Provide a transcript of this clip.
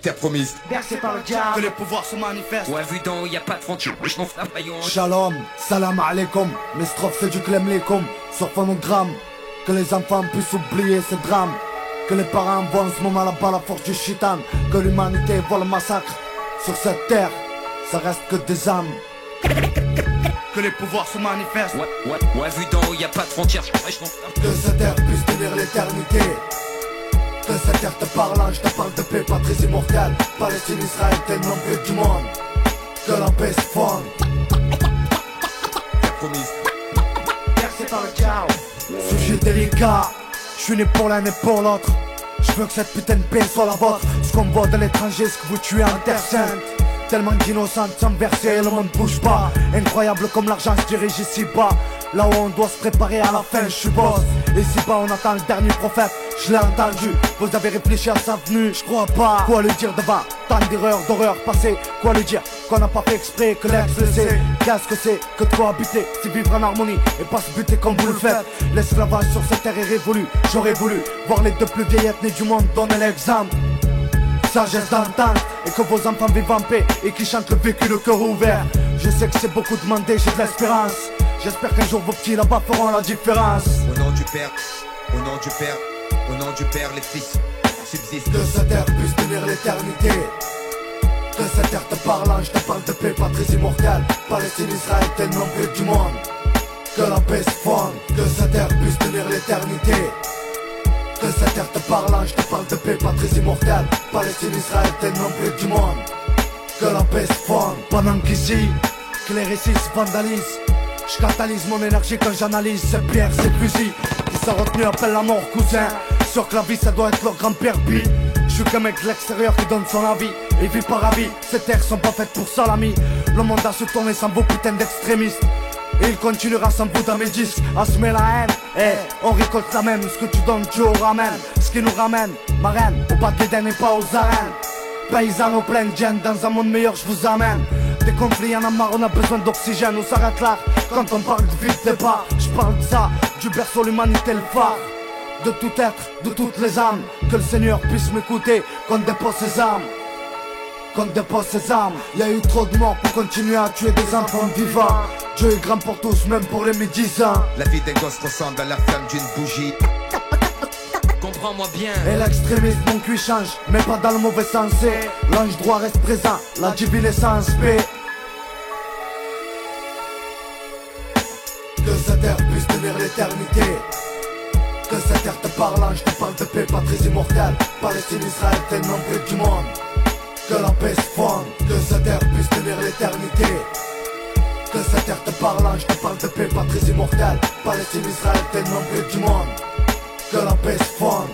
terre promise. Bercé par le diable, que les pouvoirs se manifestent. Ouais, vu d'en haut, y a pas de frontière. Je m'en fous la paillon. Shalom, salam alaikum. Mes strophes c'est du clem lekum. Sur phonogramme, que les enfants puissent oublier ce drame. Que les parents envoient en ce moment là-bas la force du chitan. Que l'humanité voit le massacre. Sur cette terre, ça reste que des âmes. Que les pouvoirs se manifestent. Ouais, vu d'en haut, y a pas de frontière. Je m'en fous. Que cette terre puisse tenir l'éternité. Que cette terre te parle, je te parle de paix, patrie immortelle. Palestine, Israël, t'es le nombre du monde. Que la paix se fonde. Terre promise. Bercé par le diable. Sujet délicat, je suis né pour l'un et pour l'autre. Je veux que cette putain de paix soit la vôtre. Ce qu'on voit de l'étranger, ce que vous tuez en terre sainte. Tellement d'innocents sont versés, le monde bouge pas. Incroyable comme l'argent se dirige ici bas. Là où on doit se préparer à la fin, je suis boss. Ici bas on attend le dernier prophète, je l'ai entendu. Vous avez réfléchi à sa venue, je crois pas. Quoi lui dire devant tant d'erreurs, d'horreurs passées. Quoi lui dire qu'on n'a pas fait exprès, que l'ex le sait. Qu'est-ce que c'est que de cohabiter, c'est vivre en harmonie et pas se buter comme vous le faites. L'esclavage sur cette terre est révolu. J'aurais voulu voir les deux plus vieilles ethnies du monde donner l'exemple. Sagesse d'entente et que vos enfants vivent en paix et qui chantent le vécu le cœur ouvert. Je sais que c'est beaucoup demandé, j'ai de l'espérance. J'espère qu'un jour vos petits là-bas feront la différence. Au nom du Père, au nom du Père, au nom du Père, les fils subsistent. Que cette terre puisse tenir l'éternité. Que cette terre te parle, je te parle de paix, patrie immortelle. Palestine, Israël, t'es le nombre du monde. Que la paix se fonde. Que cette terre puisse tenir l'éternité. Que cette terre te parle, je te parle de paix, patrie immortelle. Palestine, Israël, t'es le nombre du monde. Que la paix se fonde. Pendant qu'ici, que les récits se vandalisent, je catalyse mon énergie quand j'analyse ces pierres, ces fusils qui sont retenus appellent la mort, cousin. Sûr que la vie ça doit être leur grand-père bi. Je suis qu'un mec de l'extérieur qui donne son avis et vit par avis. Ces terres sont pas faites pour ça l'ami. Le monde a se tourner sans vos putains d'extrémistes. Et il continuera sans vous dans mes disques à semer la haine. On récolte la même, ce que tu donnes tu auras même. Ce qui nous ramène, ma reine, au bas d'Éden et pas aux arènes. Paysans au plein de gêne, dans un monde meilleur je vous amène. Des conflits y'en a marre, on a besoin d'oxygène. Où s'arrête l'art quand on parle de vie de départ. Je parle de ça, du berceau l'humanité le phare. De tout être, de toutes les âmes. Que le Seigneur puisse m'écouter, qu'on dépose ses âmes. Qu'on dépose ses armes. Y'a eu trop de morts pour continuer à tuer des enfants vivants. Dieu est grand pour tous, même pour les médisants. La vie d'un gosse ressemble à la flamme d'une bougie. Comprends-moi bien. Et l'extrémisme, mon cul change, mais pas dans le mauvais sens. L'ange droit reste présent, la divine essence paix. Que cette terre puisse tenir l'éternité. Que cette terre te parle, je te parle de paix, patrie immortelle. Palestine, Israël, t'es le nombre du monde. Que la paix se fonde. Que cette terre puisse tenir l'éternité. Que cette terre te parle, je te parle de paix, patrie immortelle. Palestine, Israël, t'es le nombre du monde. Que la paix se fonde.